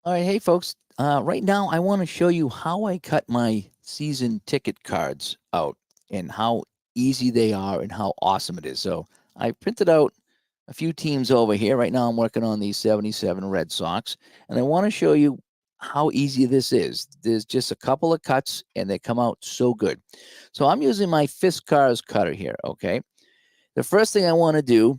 All right, hey folks. Right now, I want to show you how I cut my season ticket cards out and how easy they are and how awesome it is. So I printed out a few teams over here. Right now, I'm working on the 77 Red Sox, and I want to show you how easy this is. There's just a couple of cuts, and they come out so good. So I'm using my Fiskars cutter here. Okay, the first thing I want to do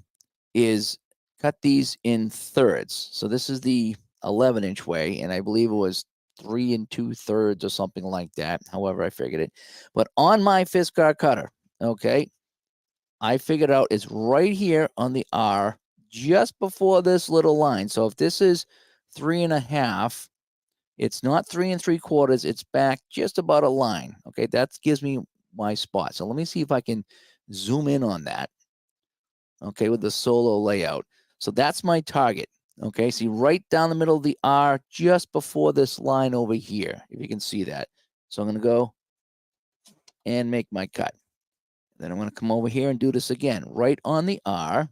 is cut these in thirds. So this is the 11-inch way, and I believe it was 3 2/3 or something like that. However, I figured it. But on my Fiskar cutter, okay, I figured out it's right here on the R, just before this little line. So if this is 3.5, it's not 3 3/4. It's back just about a line. Okay, that gives me my spot. So let me see if I can zoom in on that, okay, with the solo layout. So that's my target. Okay, see right down the middle of the R, just before this line over here, if you can see that. So I'm going to go and make my cut. Then I'm going to come over here and do this again, right on the R,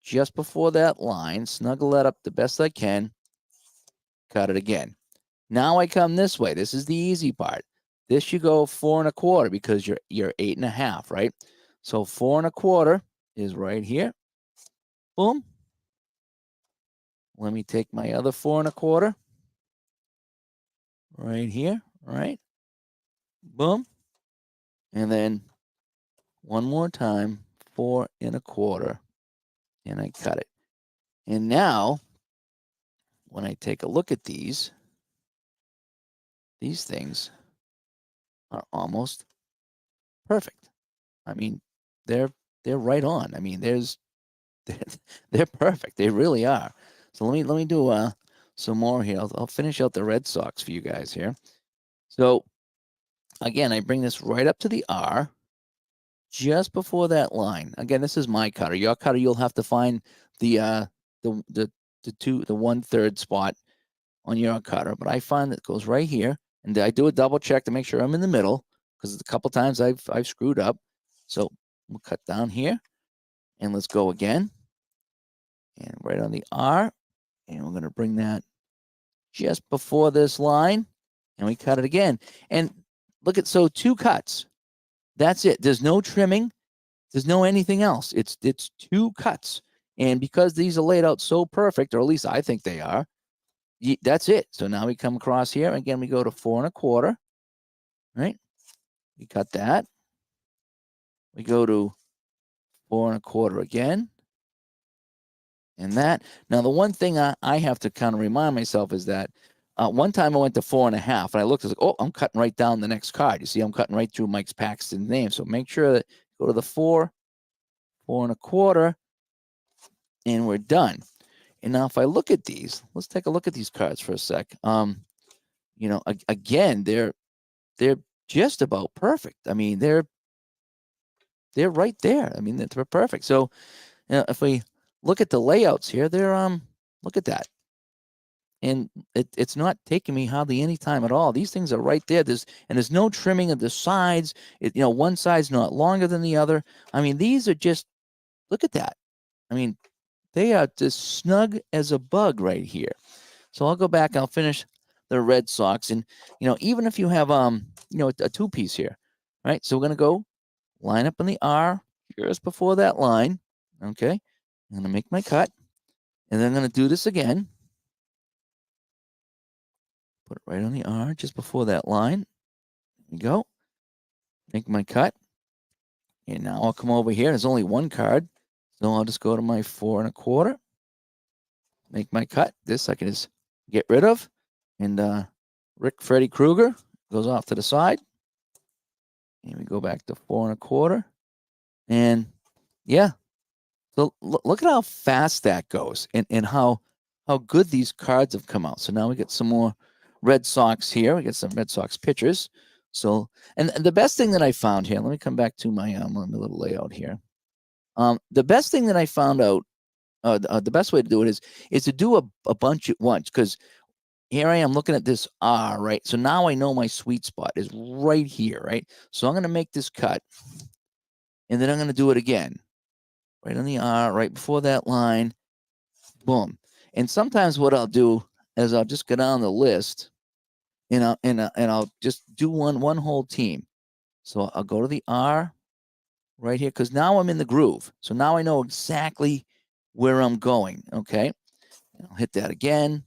just before that line, snuggle that up the best I can, cut it again. Now I come this way. This is the easy part. This you go 4 1/4 because you're 8.5, right? So 4 1/4 is right here. Boom. Let me take my other 4 1/4 right here, right? Boom. And then one more time, 4 1/4, and I cut it. And now, when I take a look at these things are almost perfect. I mean, they're they're right on. I mean, they're, they're perfect. They really are. So let me do some more here. I'll finish out the Red Sox for you guys here. So again, I bring this right up to the R, just before that line. Again, this is my cutter. Your cutter, you'll have to find the the the the 1/3 spot on your cutter. But I find that it goes right here, and I do a double check to make sure I'm in the middle because a couple times I've screwed up. So we'll cut down here, and let's go again, and right on the R, and we're gonna bring that just before this line, and we cut it again. And look at, so 2 cuts. That's it. There's no trimming. There's no anything else. It's 2 cuts. And because these are laid out so perfect, or at least I think they are, that's it. So now we come across here. Again, we go to 4 1/4, right? We cut that. We go to 4 1/4 again. And that. Now, the one thing I have to kind of remind myself is that one time I went to 4.5, and I looked, I was like, oh, I'm cutting right down the next card. You see, I'm cutting right through Mike Paxton's name. So make sure that go to the 4 1/4, and we're done. And now, if I look at these, let's take a look at these cards for a sec. Again, they're just about perfect. I mean, they're right there. I mean, they're perfect. So, if we look at the layouts here, they're look at that, and it's not taking me hardly any time at all. These things are right there. There's no trimming of the sides. One side's not longer than the other. I mean, these are just, look at that. I mean, they are just snug as a bug right here. So I'll go back. I'll finish the Red Sox, and even if you have a 2-piece here, right? So we're gonna go line up on the R just before that line. Okay, I'm gonna make my cut, and then I'm gonna do this again. Put it right on the R just before that line. There we go. Make my cut, and now I'll come over here. There's only one card, so I'll just go to my 4 1/4. Make my cut. This I can just get rid of, and Rick Freddy Krueger goes off to the side. And we go back to 4 1/4. And yeah, so look at how fast that goes, and how good these cards have come out. So now we get some more Red Sox here. We get some Red Sox pitchers. So, and the best thing that I found here, let me come back to my little layout here. The best thing that I found out, the best way to do it is to do a bunch at once, because here I am looking at this R, right? So now I know my sweet spot is right here, right? So I'm going to make this cut, and then I'm going to do it again, right on the R, right before that line. Boom. And sometimes what I'll do, is I'll just go down the list, and I'll just do one whole team. So I'll go to the R right here, because now I'm in the groove. So now I know exactly where I'm going. Okay, and I'll hit that again,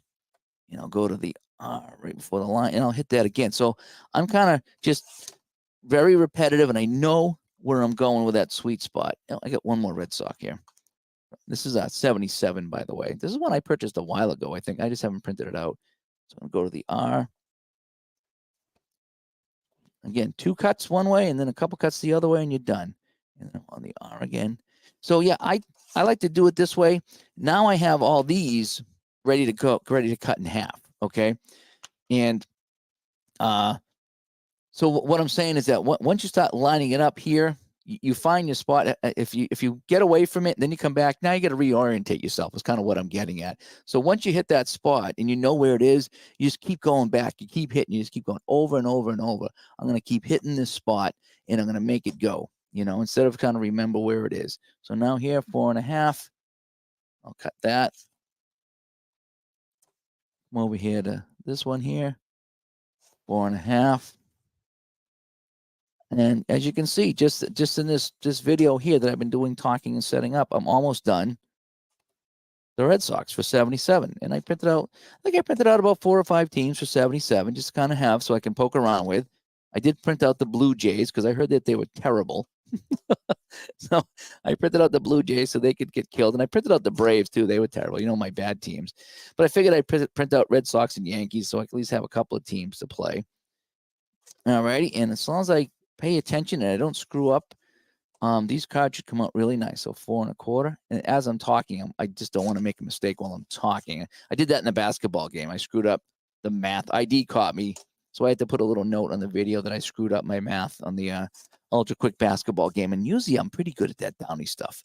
and I'll go to the R right before the line, and I'll hit that again. So I'm kind of just very repetitive, and I know where I'm going with that sweet spot. I got one more red sock here. This is a 77, by the way. This is one I purchased a while ago, I think. I just haven't printed it out. So I'm going to go to the R. Again, 2 cuts one way and then a couple cuts the other way, and you're done. And then I'm on the R again. So yeah, I like to do it this way. Now I have all these ready to go, ready to cut in half. Okay. And so what I'm saying is that once you start lining it up here, you find your spot. If you get away from it, then you come back. Now you got to reorientate yourself. Is kind of what I'm getting at. So once you hit that spot and you know where it is, you just keep going back. You keep hitting. You just keep going over and over and over. I'm going to keep hitting this spot, and I'm going to make it go. Instead of kind of remember where it is. So now here, 4.5. I'll cut that. Come over here to this one here, 4.5. And as you can see, just in this video here that I've been doing, talking and setting up, I'm almost done the Red Sox for 77. And I printed out about 4 or 5 teams for 77, just to kind of have so I can poke around with. I did print out the Blue Jays because I heard that they were terrible. So I printed out the Blue Jays so they could get killed. And I printed out the Braves too. They were terrible. My bad teams. But I figured I'd print out Red Sox and Yankees so I could at least have a couple of teams to play. All righty. And as long as I pay attention and I don't screw up, these cards should come out really nice. So 4.25. And as I'm talking, I just don't want to make a mistake while I'm talking. I did that in a basketball game. I screwed up the math. ID caught me, so I had to put a little note on the video that I screwed up my math on the ultra quick basketball game. And usually I'm pretty good at that Downy stuff.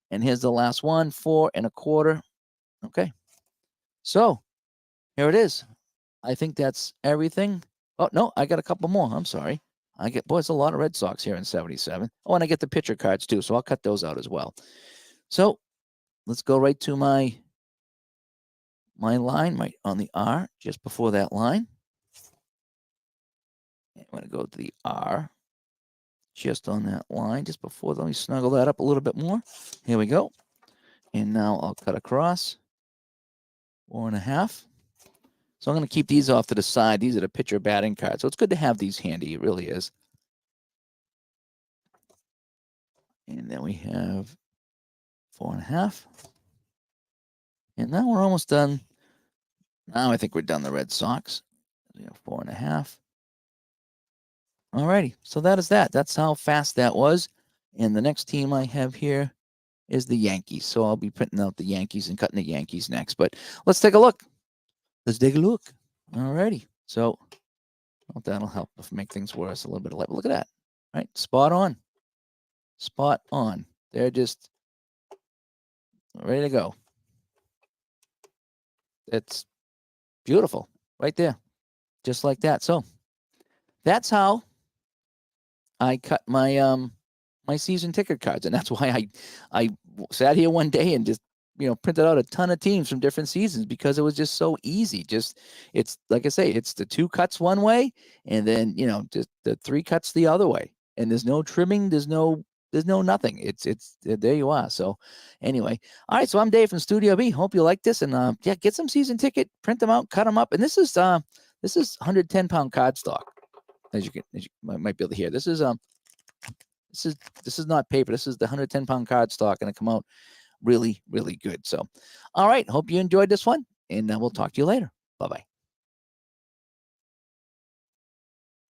And here's the last one, 4.25. Okay. So here it is. I think that's everything. Oh, no, I got a couple more. I'm sorry. It's a lot of Red Sox here in 77. Oh, and I get the pitcher cards too, so I'll cut those out as well. So let's go right to my line right on the R, just before that line. I'm going to go to the R, just on that line, just before. Let me snuggle that up a little bit more. Here we go. And now I'll cut across 4.5. So I'm going to keep these off to the side. These are the pitcher batting cards. So it's good to have these handy. It really is. And then we have 4.5. And now we're almost done. Now I think we're done the Red Sox. We have 4.5. All righty. So that is that. That's how fast that was. And the next team I have here is the Yankees. So I'll be printing out the Yankees and cutting the Yankees next. But let's take a look. Let's take a look. All righty. So that'll help make things worse a little bit. Look at that. Right? Spot on. Spot on. They're just ready to go. It's beautiful right there. Just like that. So that's how I cut my my season ticket cards. And that's why I sat here one day and just printed out a ton of teams from different seasons, because it was just so easy. It's like I say, it's the 2 cuts one way, and then just the 3 cuts the other way, and there's no trimming, there's no nothing. It's there you are. So anyway, all right. So I'm Dave from Studio B. Hope you like this, and yeah, get some season ticket, print them out, cut them up, and this is 110-pound cardstock, as you might be able to hear. This is not paper. This is the 110-pound cardstock, and it come out really, really good. So, all right. Hope you enjoyed this one, and we'll talk to you later. Bye-bye.